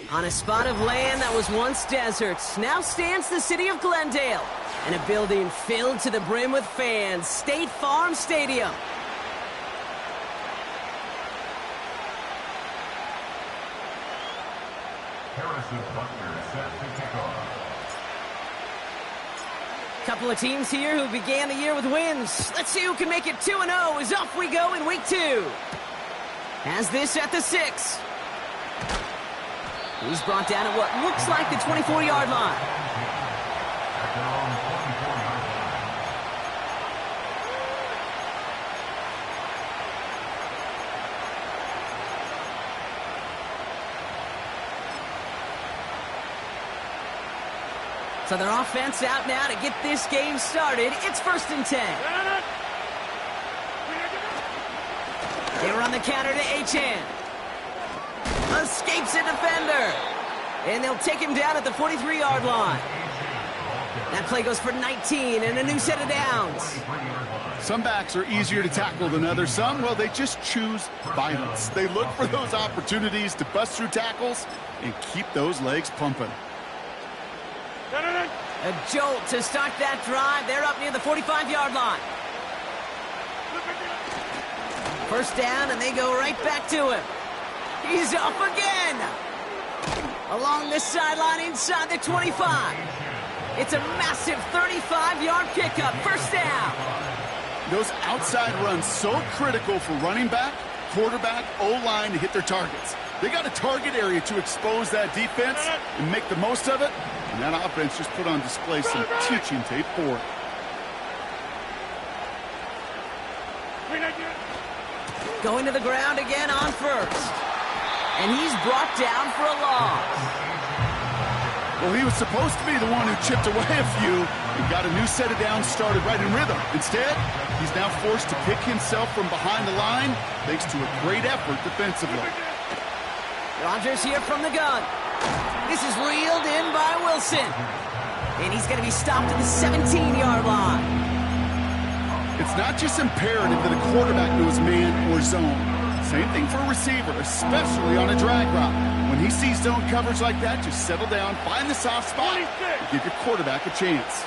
On a spot of land that was once desert, now stands the city of Glendale, and a building filled to the brim with fans, State Farm Stadium. Couple of teams here who began the year with wins. Let's see who can make it 2-0 as off we go in week 2. Has this at the 6. He's brought down at what looks like the 24-yard line. So their offense out now to get this game started. It's 1st and 10. They run the counter to H.N. Escapes a defender. And they'll take him down at the 43-yard line. That play goes for 19 and a new set of downs. Some backs are easier to tackle than others. Some, well, they just choose violence. They look for those opportunities to bust through tackles and keep those legs pumping. A jolt to start that drive. They're up near the 45-yard line. First down, and they go right back to him. He's off again. Along the sideline inside the 25. It's a massive 35-yard pickup. First down. Those outside runs so critical for running back, quarterback, O-line to hit their targets. They got a target area to expose that defense and make the most of it. And that offense just put on display some teaching tape for it. Going to the ground again on first. And he's brought down for a loss. Well, he was supposed to be the one who chipped away a few and got a new set of downs started right in rhythm. Instead, he's now forced to pick himself from behind the line thanks to a great effort defensively. Rodgers here from the gun. This is reeled in by Wilson. And he's going to be stopped at the 17-yard line. It's not just imperative that a quarterback knows man or zone. Same thing for a receiver, especially on a drag route. When he sees zone coverage like that, just settle down, find the soft spot, and give your quarterback a chance.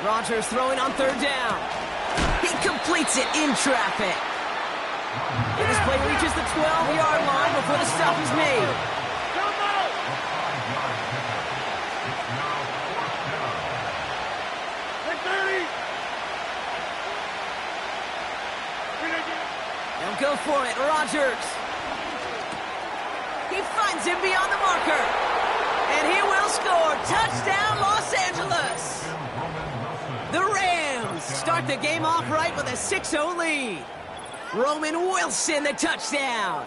Rodgers throwing on 3rd down. He completes it in traffic. And this play reaches the 12-yard line before the stop is made. They'll go for it, Rodgers. He finds him beyond the marker. And he will score. Touchdown, Los Angeles. The Rams start the game off right with a 6-0 lead. Roman Wilson, the touchdown.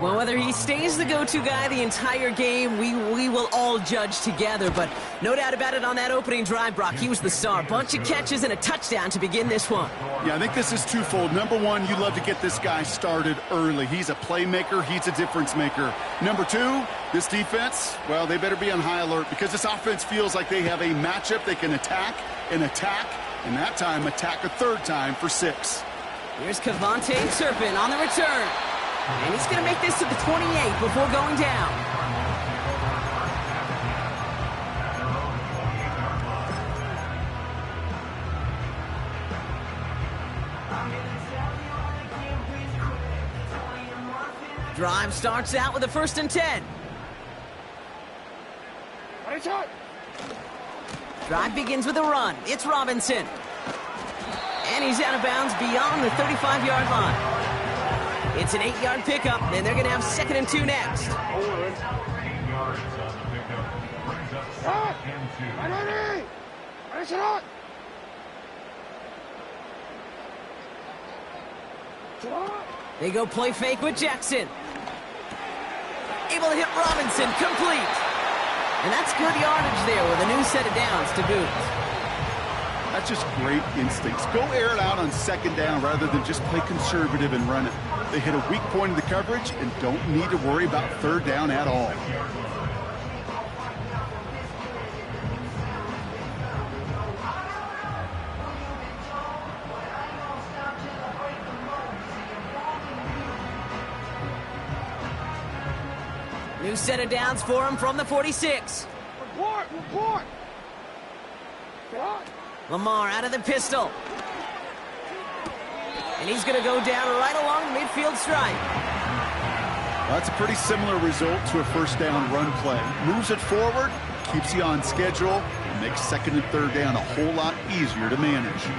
Well, whether he stays the go-to guy the entire game, we will all judge together. But no doubt about it, on that opening drive, Brock, he was the star. Bunch of catches and a touchdown to begin this one. Yeah, I think this is twofold. Number one, you love to get this guy started early. He's a playmaker. He's a difference maker. Number two, this defense, well, they better be on high alert because this offense feels like they have a matchup they can attack, and that time attack a 3rd time for 6. Here's Kavontae Turpin on the return. And he's going to make this to the 28 before going down. Drive starts out with a 1st and 10. Drive begins with a run. It's Robinson. And he's out of bounds beyond the 35-yard line. It's an 8-yard pickup, and they're going to have 2nd and 2 next. They go play fake with Jackson. Able to hit Robinson, complete. And that's good yardage there with a new set of downs to boot. That's just great instincts. Go air it out on 2nd down rather than just play conservative and run it. They hit a weak point in the coverage and don't need to worry about 3rd down at all. New set of downs for him from the 46. Report! Lamar out of the pistol. And he's going to go down right along the midfield stripe. That's a pretty similar result to a first down run play. Moves it forward, keeps you on schedule, and makes second and third down a whole lot easier to manage.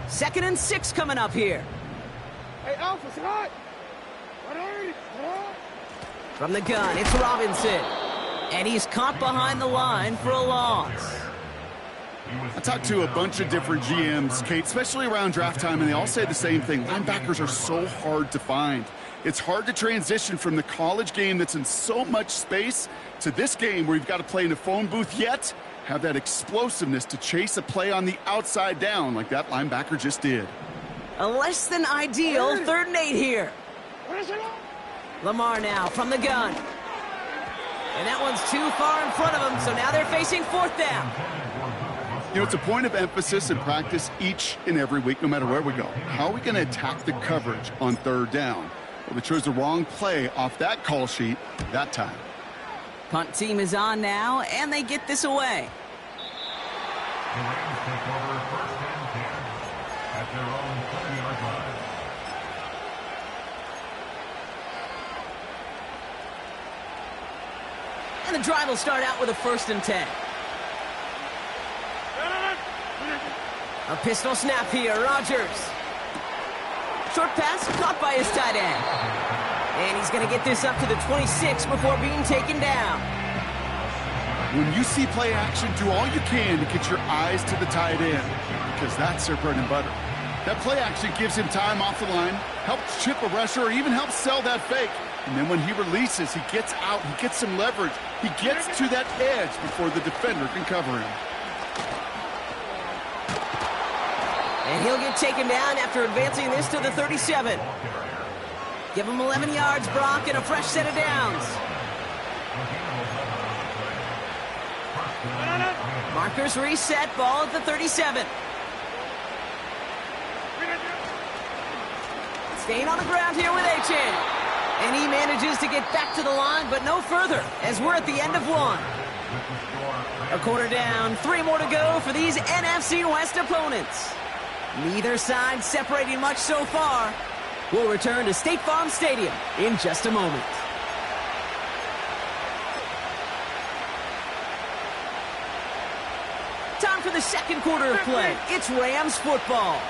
Second and 6 coming up here. Hey, Alpha, sit hot. From the gun, it's Robinson. And he's caught behind the line for a loss. I talked to a bunch of different GMs, Kate, especially around draft time, and they all say the same thing. Linebackers are so hard to find. It's hard to transition from the college game that's in so much space to this game where you've got to play in a phone booth, yet have that explosiveness to chase a play on the outside down like that linebacker just did. A less than ideal 3rd and 8 here. Lamar now from the gun. And that one's too far in front of him, so now they're facing 4th down. You know, it's a point of emphasis in practice each and every week, no matter where we go. How are we going to attack the coverage on 3rd down? Well, they chose the wrong play off that call sheet that time. Punt team is on now, and they get this away. The Rams take over 1st and 10 at their own 20-yard line. And the drive will start out with a 1st and 10. A pistol snap here, Rodgers. Short pass caught by his tight end. And he's going to get this up to the 26 before being taken down. When you see play action, do all you can to get your eyes to the tight end, because that's their bread and butter. That play action gives him time off the line, helps chip a rusher, or even helps sell that fake. And then when he releases, he gets out, he gets some leverage. He gets to that edge before the defender can cover him. And he'll get taken down after advancing this to the 37. Give him 11 yards, Brock, and a fresh set of downs. Markers reset, ball at the 37. Staying on the ground here with Achan. And he manages to get back to the line, but no further, as we're at the end of 1. A quarter down, 3 more to go for these NFC West opponents. Neither side separating much so far. We'll return to State Farm Stadium in just a moment. Time for the second quarter of play. It's Rams football.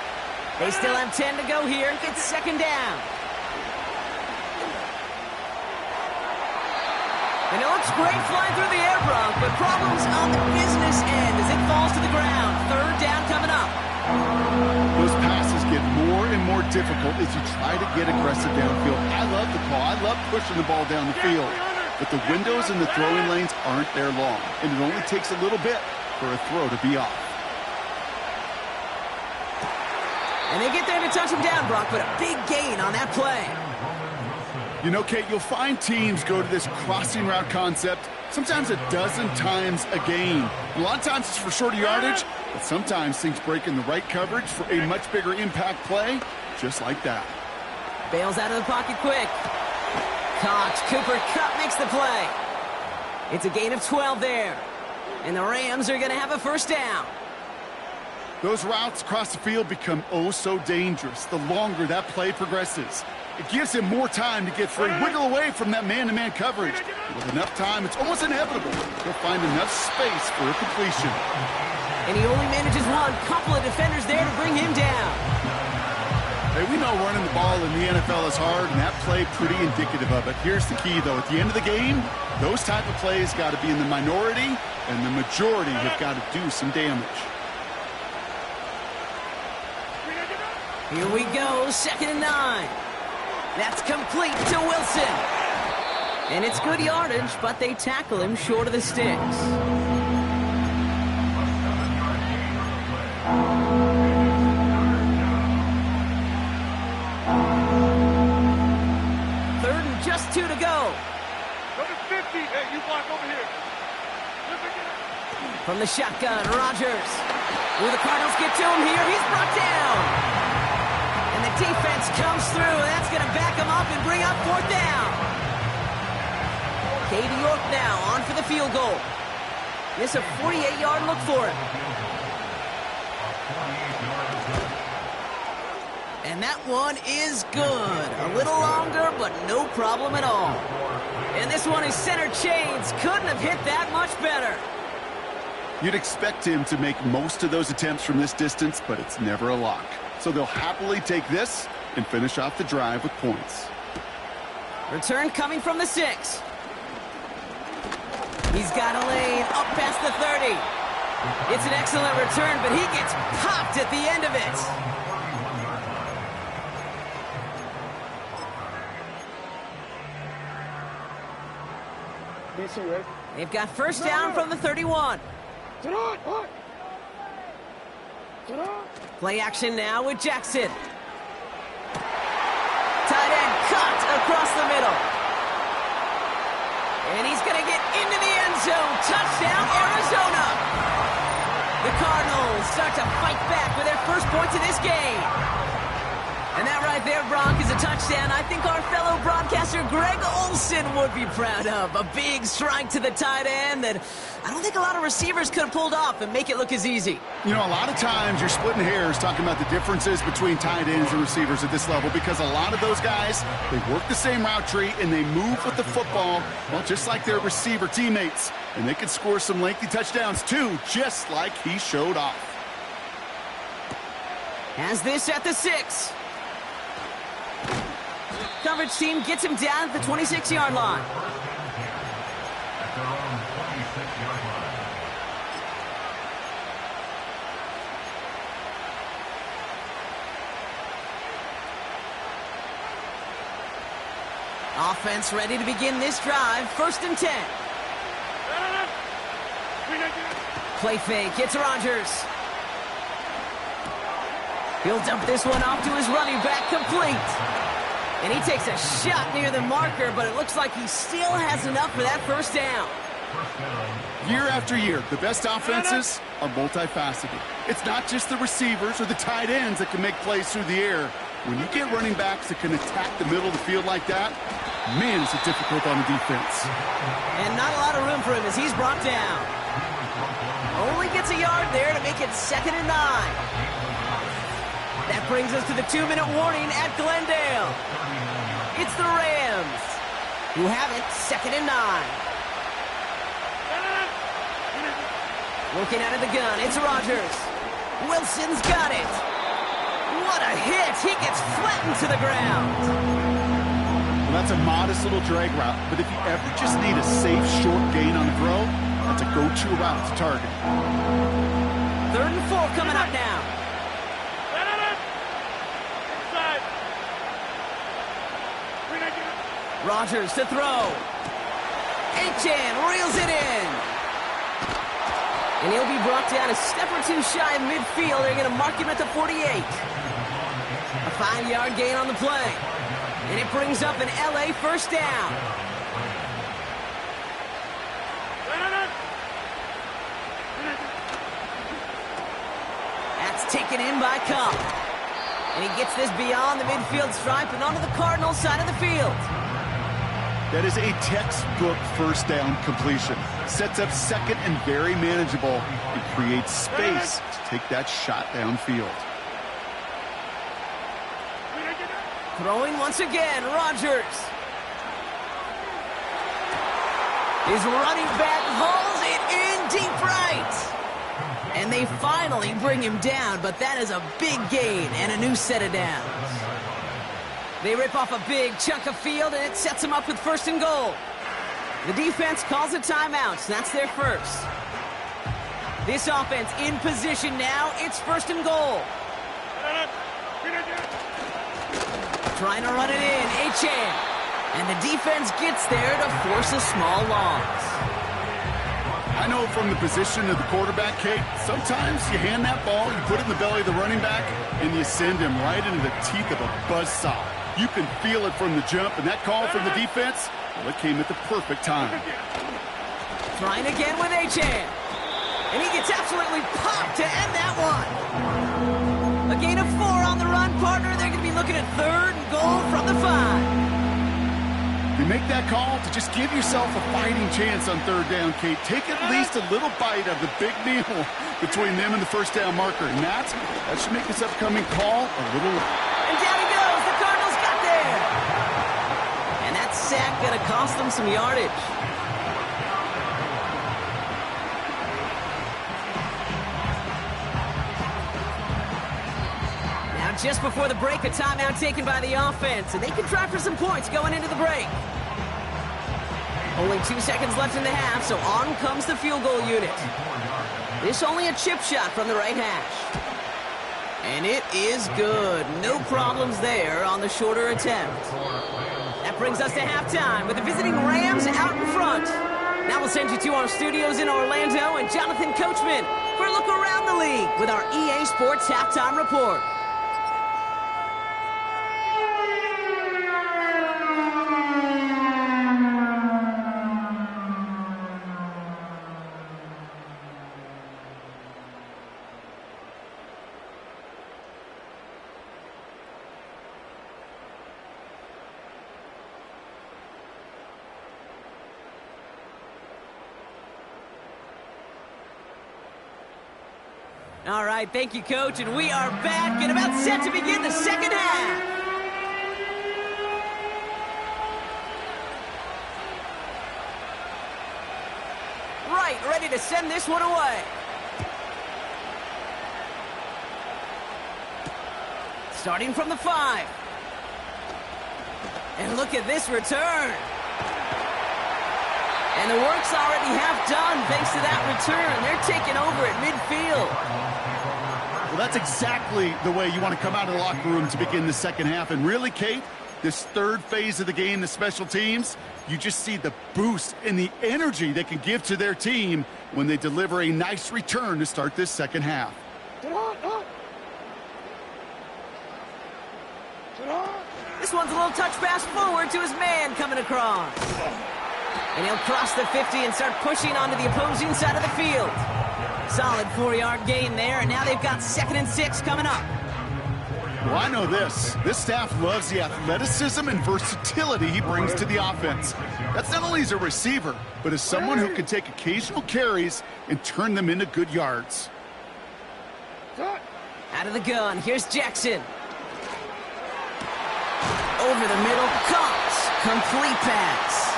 They still have 10 to go here. It's 2nd down. And it looks great flying through the air, Brock, but problems on the business end as it falls to the ground. 3rd down coming up. Those passes get more and more difficult as you try to get aggressive downfield. I love the call. I love pushing the ball down the field. But the windows in the throwing lanes aren't there long, and it only takes a little bit for a throw to be off. And they get there to touch him down, Brock, but a big gain on that play. You know, Kate, you'll find teams go to this crossing route concept sometimes a dozen times a game. A lot of times it's for shorter yardage, but sometimes things break in the right coverage for a much bigger impact play, just like that. Bails out of the pocket quick. Caught. Cooper Kupp makes the play. It's a gain of 12 there. And the Rams are going to have a 1st down. Those routes across the field become oh so dangerous the longer that play progresses. It gives him more time to get free, wiggle away from that man-to-man coverage. With enough time, it's almost inevitable he'll find enough space for a completion. And he only manages one. Couple of defenders there to bring him down. Hey, we know running the ball in the NFL is hard, and that play pretty indicative of it. Here's the key, though. At the end of the game, those type of plays got to be in the minority, and the majority have got to do some damage. Here we go, 2nd and 9. That's complete to Wilson. And it's good yardage, but they tackle him short of the sticks. 3rd and just 2 to go. Number 50. Hey, you block over here. From the shotgun, Rodgers. Will the Cardinals get to him here? He's brought down. And the defense comes through. That's going to back him up and bring up 4th down. Katie York now on for the field goal. This a 48-yard look for him. And that one is good. A little longer, but no problem at all. And this one is center chains. Couldn't have hit that much better. You'd expect him to make most of those attempts from this distance, but it's never a lock. So they'll happily take this and finish off the drive with points. Return coming from the 6. He's got a lane up past the 30. It's an excellent return, but he gets popped at the end of it. They've got first down from the 31. Play action now with Jackson. Tight end cut across the middle. And he's going to get into the end zone. Touchdown, Arizona. The Cardinals start to fight back with their first points of this game. And that right there, Bronk, is a touchdown I think our fellow broadcaster Greg Olson would be proud of. A big strike to the tight end that I don't think a lot of receivers could have pulled off and make it look as easy. You know, a lot of times you're splitting hairs talking about the differences between tight ends and receivers at this level because a lot of those guys, they work the same route tree and they move with the football, well, just like their receiver teammates. And they can score some lengthy touchdowns too, just like he showed off. Has this at the 6. Coverage team gets him down at the 26-yard line. At their own 26-yard line. Offense ready to begin this drive. 1st and 10. Play fake. It's Rodgers. He'll dump this one off to his running back, complete. And he takes a shot near the marker, but it looks like he still has enough for that first down. Year after year, the best offenses are multifaceted. It's not just the receivers or the tight ends that can make plays through the air. When you get running backs that can attack the middle of the field like that, man, is it difficult on the defense. And not a lot of room for him as he's brought down. Only gets a yard there to make it 2nd and 9. That brings us to the 2-minute warning at Glendale. It's the Rams, who have it 2nd and 9. Looking out of the gun, it's Rodgers. Wilson's got it. What a hit. He gets flattened to the ground. Well, that's a modest little drag route, but if you ever just need a safe, short gain on the throw, that's a go-to route to target. 3rd and 4 coming up now. Rodgers to throw. Achane reels it in. And he'll be brought down a step or two shy of midfield. They're going to mark him at the 48. A 5-yard gain on the play. And it brings up an LA first down. That's taken in by Cup. And he gets this beyond the midfield stripe and onto the Cardinals side of the field. That is a textbook first down completion. Sets up second and very manageable and creates space to take that shot downfield. Throwing once again, Rodgers. His running back hauls it in deep right. And they finally bring him down, but that is a big gain and a new set of downs. They rip off a big chunk of field, and it sets them up with 1st and goal. The defense calls a timeout, so that's their first. This offense in position now. It's 1st and goal. Trying to run it in, Achane. And the defense gets there to force a small loss. I know from the position of the quarterback, Kate, sometimes you hand that ball, you put it in the belly of the running back, and you send him right into the teeth of a buzzsaw. You can feel it from the jump, and that call from the defense, well, it came at the perfect time. Trying again with Achane. And he gets absolutely popped to end that one. A gain of 4 on the run, partner. They're going to be looking at 3rd and goal from the 5. You make that call to just give yourself a fighting chance on 3rd down, Kate. Take at least a little bite of the big meal between them and the 1st down marker. And that should make this upcoming call a little... And down he goes. The Cardinals got there. And that sack going to cost them some yardage. Now, just before the break, a timeout taken by the offense. And they can try for some points going into the break. Only 2 seconds left in the half, so on comes the field goal unit. This only a chip shot from the right hash. And it is good. No problems there on the shorter attempt. That brings us to halftime with the visiting Rams out in front. Now we'll send you to our studios in Orlando and Jonathan Coachman for a look around the league with our EA Sports Halftime Report. All right, thank you, Coach, and we are back and about set to begin the second half. Right, ready to send this one away. Starting from the 5. And look at this return. And the work's already half done thanks to that return. They're taking over at midfield. Well, that's exactly the way you want to come out of the locker room to begin the second half. And really, Kate, this 3rd phase of the game, the special teams, you just see the boost and the energy they can give to their team when they deliver a nice return to start this second half. This one's a little touch pass forward to his man coming across. And he'll cross the 50 and start pushing onto the opposing side of the field. Solid 4-yard gain there, and now they've got 2nd and 6 coming up. Well, I know this. This staff loves the athleticism and versatility he brings to the offense. That's not only as a receiver, but as someone who can take occasional carries and turn them into good yards. Out of the gun, here's Jackson. Over the middle, caught. Complete pass.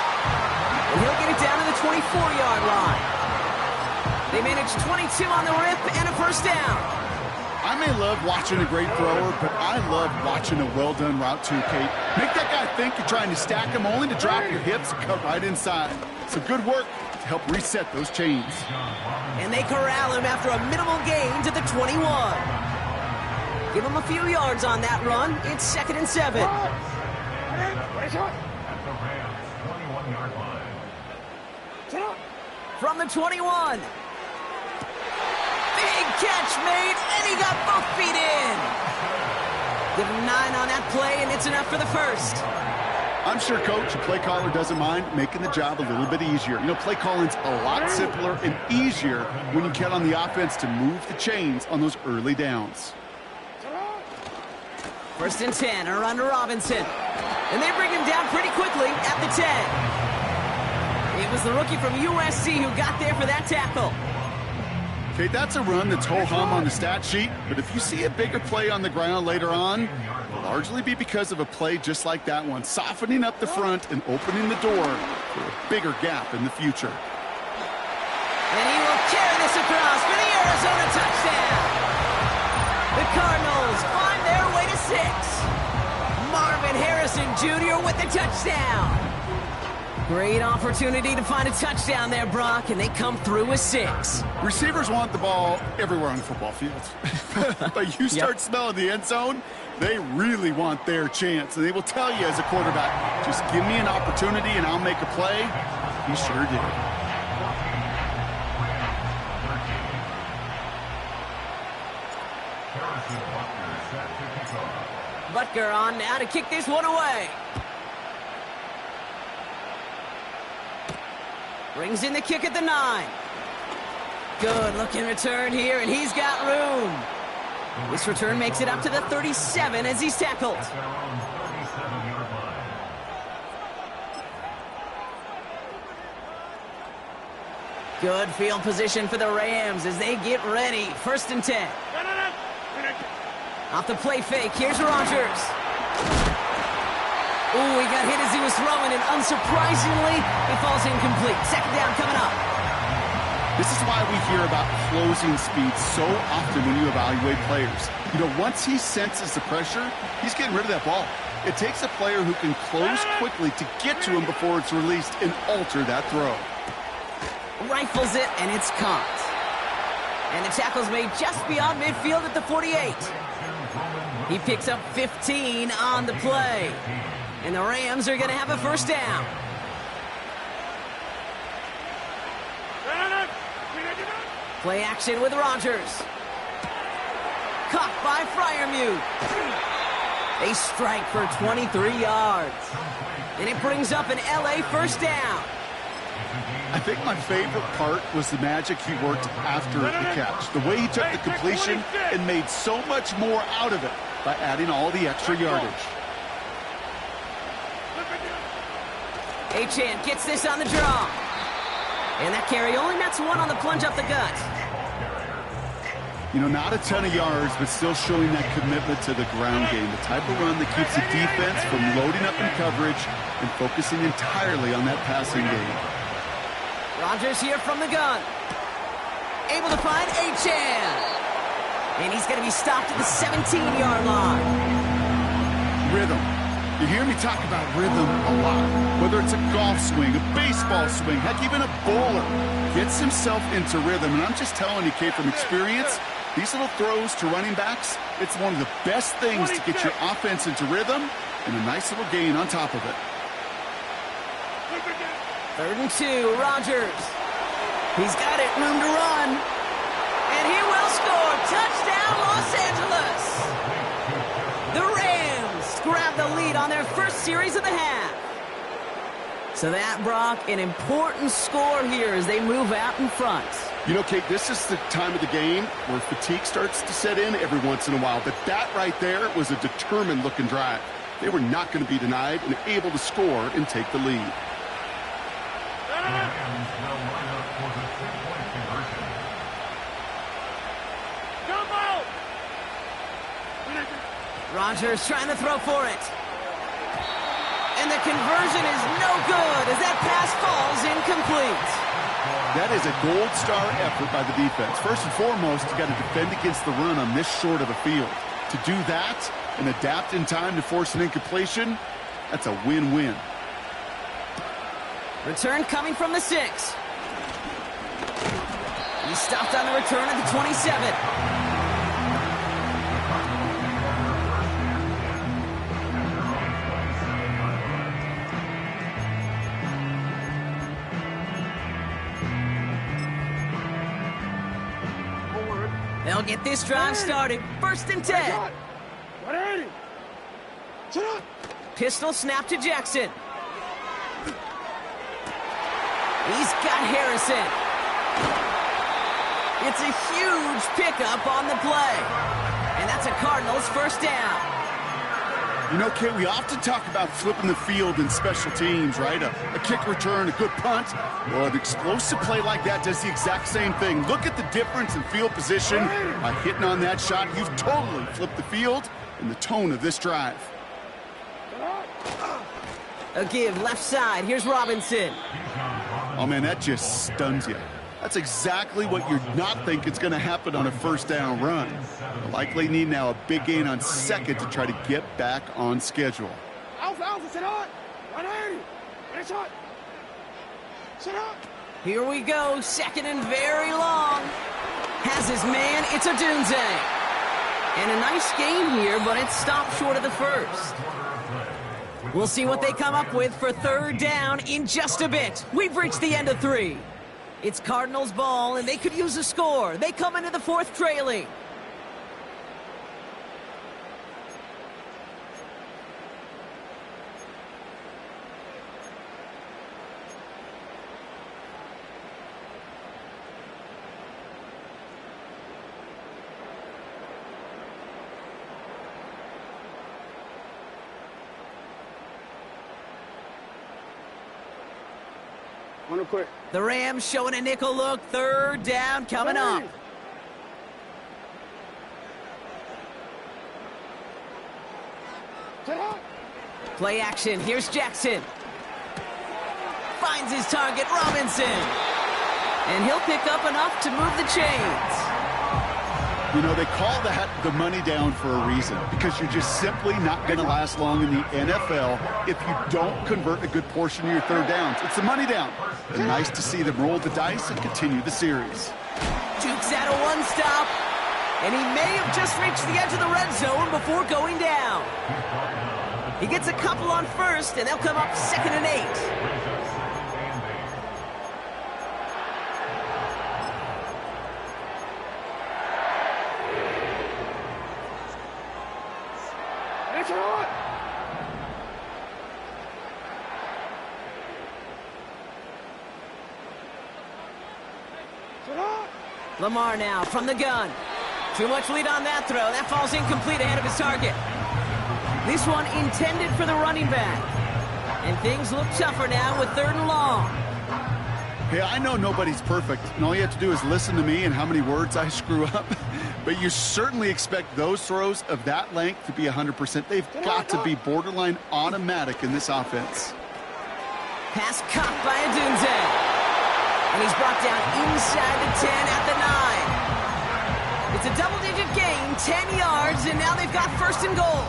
And he'll get it down to the 24-yard line. They managed 22 on the rip and a 1st down. I may love watching a great thrower, but I love watching a well-done route too, Kate. Make that guy think you're trying to stack him only to drop your hips and cut right inside. So good work to help reset those chains. And they corral him after a minimal gain to the 21. Give him a few yards on that run. It's 2nd and 7. From the 21. Big catch made, and he got both feet in. Give him 9 on that play, and it's enough for the 1st. I'm sure, Coach, the play caller doesn't mind making the job a little bit easier. You know, play calling's a lot simpler and easier when you count on the offense to move the chains on those early downs. 1st and 10, a run to Robinson. And they bring him down pretty quickly at the 10. It was the rookie from USC who got there for that tackle. Okay, that's a run that's ho-hum on the stat sheet, but if you see a bigger play on the ground later on, it'll largely be because of a play just like that one, softening up the front and opening the door for a bigger gap in the future. And he will carry this across for the Arizona touchdown. The Cardinals find their way to 6. Marvin Harrison Jr. with the touchdown. Great opportunity to find a touchdown there, Brock, and they come through with 6. Receivers want the ball everywhere on the football field. But you start smelling the end zone, they really want their chance. And they will tell you as a quarterback, just give me an opportunity and I'll make a play. He sure did. Butker on now to kick this one away. Brings in the kick at the 9. Good looking return here, and he's got room. This return makes it up to the 37 as he's tackled. At their own 37-yard line. Good field position for the Rams as they get ready. 1st and 10. Off the play fake, here's Rodgers. Ooh, he got hit as he was throwing, and unsurprisingly, he falls incomplete. 2nd down coming up. This is why we hear about closing speed so often when you evaluate players. You know, once he senses the pressure, he's getting rid of that ball. It takes a player who can close quickly to get to him before it's released and alter that throw. Rifles it, and it's caught. And the tackle's made just beyond midfield at the 48. He picks up 15 on the play. And the Rams are going to have a 1st down. Play action with Rodgers. Caught by Freiermuth. They strike for 23 yards. And it brings up an LA 1st down. I think my favorite part was the magic he worked after the catch. The way he took the completion and made so much more out of it by adding all the extra yardage. Achane gets this on the draw. And that carry only nets 1 on the plunge up the gut. You know, not a ton of yards, but still showing that commitment to the ground game. The type of run that keeps the defense from loading up in coverage and focusing entirely on that passing game. Rodgers here from the gun. Able to find Achane. And he's going to be stopped at the 17-yard line. Rhythm. You hear me talk about rhythm a lot. Whether it's a golf swing, a baseball swing, heck, even a bowler gets himself into rhythm. And I'm just telling you, Kate, from experience, these little throws to running backs, it's one of the best things to get your offense into rhythm and a nice little gain on top of it. 3rd and 2, Rodgers. He's got it, room to run. And he will score. Touchdown, Los Angeles. The Rams grab the lead on their 1st series of the half. So that, Brock, an important score here as they move out in front. You know, Kate, this is the time of the game where fatigue starts to set in every once in a while. But that right there was a determined-looking drive. They were not going to be denied and able to score and take the lead. The Rams will line up for the 2-point conversion. Rodgers trying to throw for it. And the conversion is no good as that pass falls incomplete. That is a gold star effort by the defense. First and foremost, you got to defend against the run on this short of a field. To do that and adapt in time to force an incompletion, that's a win-win. Return coming from the 6. He stopped on the return at the 27. They'll get this drive started. 1st and 10. Pistol snap to Jackson. He's got Harrison. It's a huge pickup on the play. And that's a Cardinals 1st down. You know, Kate, we often talk about flipping the field in special teams, right? A kick return, a good punt. Well, an explosive play like that does the exact same thing. Look at the difference in field position. By hitting on that shot, you've totally flipped the field and the tone of this drive. A give left side. Here's Robinson. Oh, man, that just stuns you. That's exactly what you're not thinking is going to happen on a 1st down run. You'll likely need now a big gain on 2nd to try to get back on schedule. Here we go. 2nd and very long. Has his man. It's a Dunze. And a nice game here, but it stopped short of the 1st. We'll see what they come up with for 3rd down in just a bit. We've reached the end of 3. It's Cardinals ball, and they could use a score. They come into the 4th trailing. Real quick. The Rams showing a nickel look. Third down coming up. Play action. Here's Jackson. Finds his target, Robinson. And he'll pick up enough to move the chains. You know, they call that the money down for a reason, because you're just simply not going to last long in the NFL if you don't convert a good portion of your third downs. It's the money down. And nice to see them roll the dice and continue the series. Jukes out a one-stop, and he may have just reached the edge of the red zone before going down. He gets a couple on first, and they'll come up 2nd and 8. Lamar now from the gun. Too much lead on that throw. That falls incomplete ahead of his target. This one intended for the running back. And things look tougher now with 3rd and long. Hey, I know nobody's perfect, and all you have to do is listen to me and how many words I screw up. But you certainly expect those throws of that length to be 100%. They've got to be borderline automatic in this offense. Pass caught by Adunze. And he's brought down inside the 10 at the 9. It's a double-digit gain, 10 yards, and now they've got 1st and goal.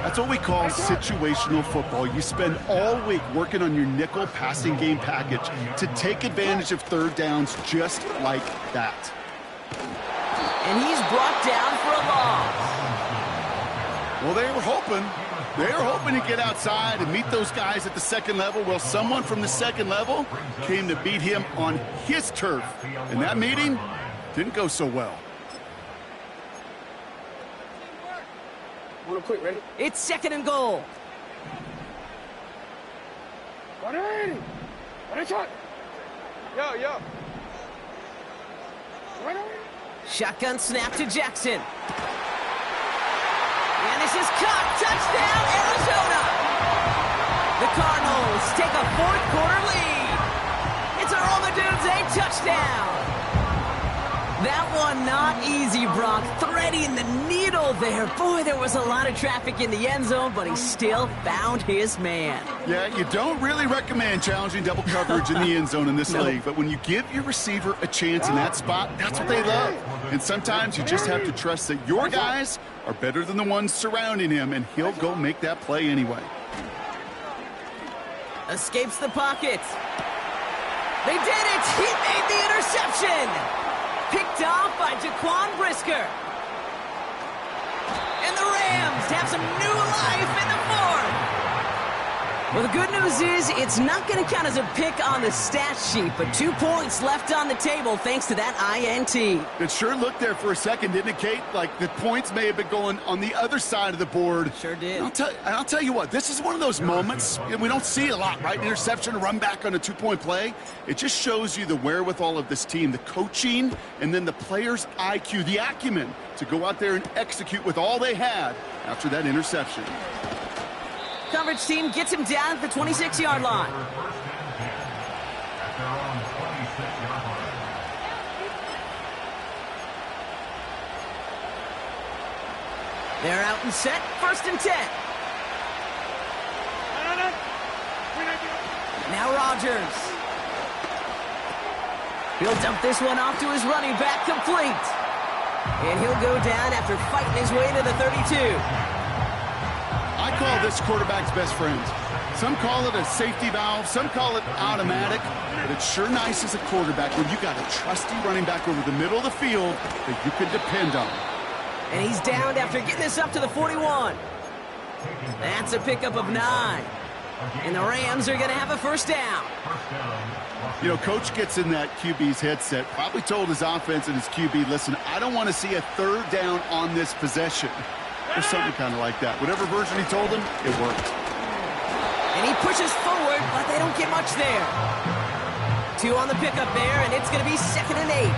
That's what we call situational football. You spend all week working on your nickel passing game package to take advantage of third downs just like that. And he's brought down for a loss. Well, they were hoping. They were hoping to get outside and meet those guys at the 2nd level. Well, someone from the 2nd level came to beat him on his turf. And that meeting didn't go so well. Real quick, ready? It's 2nd and goal. Ready? Shot. Yo. Ready? Shotgun snap to Jackson. And this is caught. Touchdown, Arizona. The Cardinals take a 4th quarter lead. It's a Romadunze touchdown. That one not easy, Brock. Threading the needle there. Boy, there was a lot of traffic in the end zone, but he still found his man. Yeah, you don't really recommend challenging double coverage in the end zone in this league, but when you give your receiver a chance in that spot, that's what they love. And sometimes you just have to trust that your guys are better than the ones surrounding him, and he'll go make that play anyway. Escapes the pocket. They did it! He made the interception! Picked off by Jaquan Brisker. And the Rams have some new life in the 4th. Well, the good news is it's not going to count as a pick on the stat sheet, but 2 points left on the table thanks to that INT. It sure looked there for a second, didn't it, Kate? Like the points may have been going on the other side of the board. Sure did. I'll tell you what, this is one of those moments, we don't see it a lot, right? Interception, run back on a 2-point play. It just shows you the wherewithal of this team, the coaching, and then the players' IQ, the acumen to go out there and execute with all they had after that interception. Coverage team gets him down at the 26-yard line. They're out and set, 1st and 10. Now Rodgers. He'll dump this one off to his running back, complete. And he'll go down after fighting his way to the 32. I call this quarterback's best friend. Some call it a safety valve, some call it automatic, but it's sure nice as a quarterback when you got a trusty running back over the middle of the field that you can depend on. And he's downed after getting this up to the 41. That's a pickup of 9. And the Rams are going to have a 1st down. You know, Coach gets in that QB's headset, probably told his offense and his QB, listen, I don't want to see a 3rd down on this possession. Or something kind of like that. Whatever version he told him, it worked. And he pushes forward, but they don't get much there. 2 on the pickup there, and it's going to be 2nd and 8.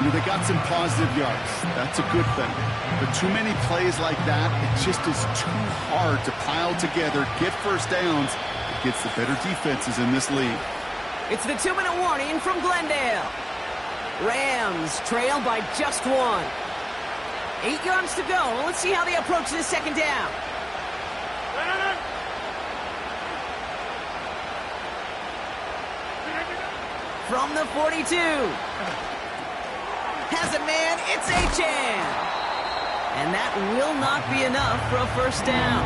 You know, they got some positive yards. That's a good thing. But too many plays like that, it just is too hard to pile together, get 1st downs, gets the better defenses in this league. It's the 2-minute warning from Glendale. Rams trail by just 1. 8 yards to go. Let's see how they approach this second down. From the 42. Has it, man. It's Achan. And that will not be enough for a first down.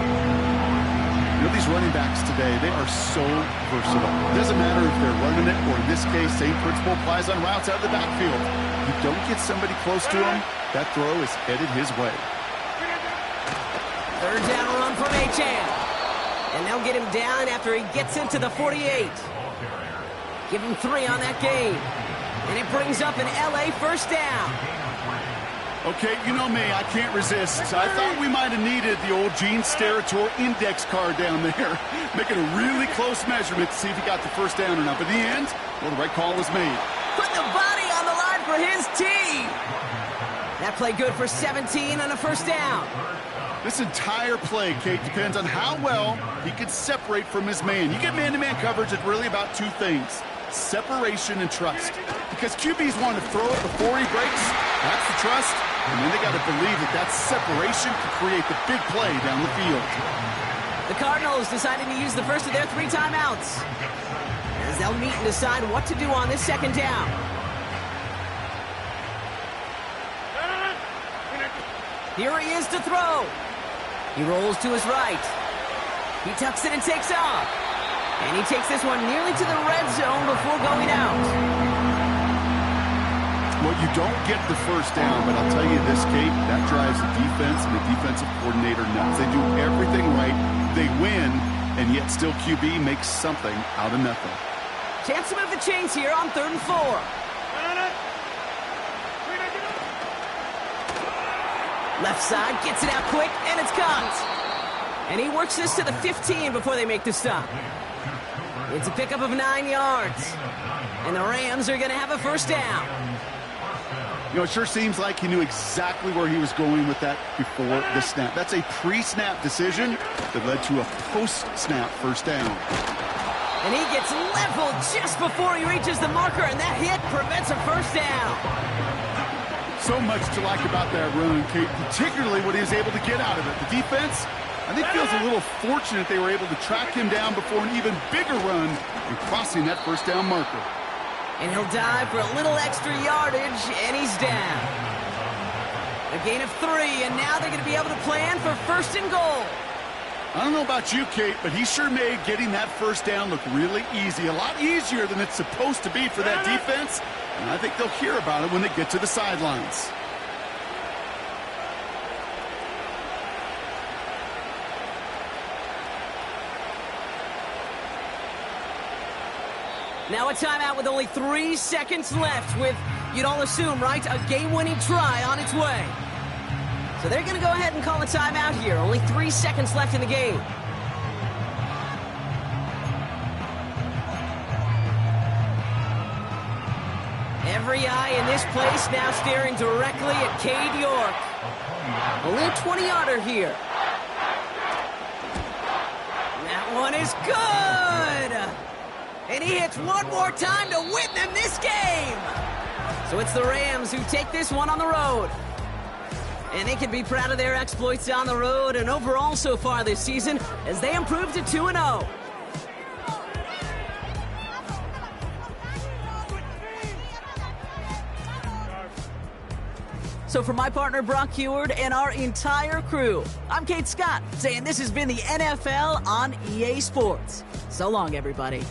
You know, these running backs today, they are so versatile. It doesn't matter if they're running it, or in this case, same principle applies on routes out of the backfield. You don't get somebody close to him, that throw is headed his way. Third down run from Achan. And they'll get him down after he gets into the 48. Give him 3 on that game. And it brings up an LA first down. Okay, you know me, I can't resist. I thought we might have needed the old Gene Steratore index card down there, making a really close measurement to see if he got the first down or not. But in the end, well, the right call was made. Put the body on the line for his team. That play good for 17 on a first down. This entire play, Kate, depends on how well he can separate from his man. You get man-to-man coverage, it's really about 2 things: separation and trust. Because QBs want to throw it before he breaks. That's the trust. And then they got to believe that that separation can create the big play down the field. The Cardinals decided to use the first of their 3 timeouts, as they'll meet and decide what to do on this second down. Here he is to throw. He rolls to his right. He tucks it and takes off. And he takes this one nearly to the red zone before going out. Well, you don't get the first down, but I'll tell you this, Kate, that drives the defense and the defensive coordinator nuts. They do everything right, they win, and yet still QB makes something out of nothing. Chance to move the chains here on 3rd and 4. Left side, gets it out quick, and it's caught. And he works this to the 15 before they make the stop. It's a pickup of 9 yards. And the Rams are going to have a first down. You know, it sure seems like he knew exactly where he was going with that before the snap. That's a pre-snap decision that led to a post-snap first down. And he gets leveled just before he reaches the marker, and that hit prevents a first down. So much to like about that run, Kate, particularly what he was able to get out of it. The defense, I think, feels a little fortunate they were able to track him down before an even bigger run and crossing that first down marker. And he'll dive for a little extra yardage, and he's down. A gain of 3, and now they're going to be able to plan for 1st and goal. I don't know about you, Kate, but he sure made getting that first down look really easy. A lot easier than it's supposed to be for that defense. And I think they'll hear about it when they get to the sidelines. Now a timeout with only 3 seconds left with, you'd all assume, right, a game-winning try on its way. So they're going to go ahead and call a timeout here. Only 3 seconds left in the game. Every eye in this place now staring directly at Cade York. Only a 20-yarder here. That one is good! And he hits one more time to win them this game! So it's the Rams who take this one on the road. And they can be proud of their exploits on the road and overall so far this season as they improve to 2-0. So for my partner, Brock Heward, and our entire crew, I'm Kate Scott, saying this has been the NFL on EA Sports. So long, everybody.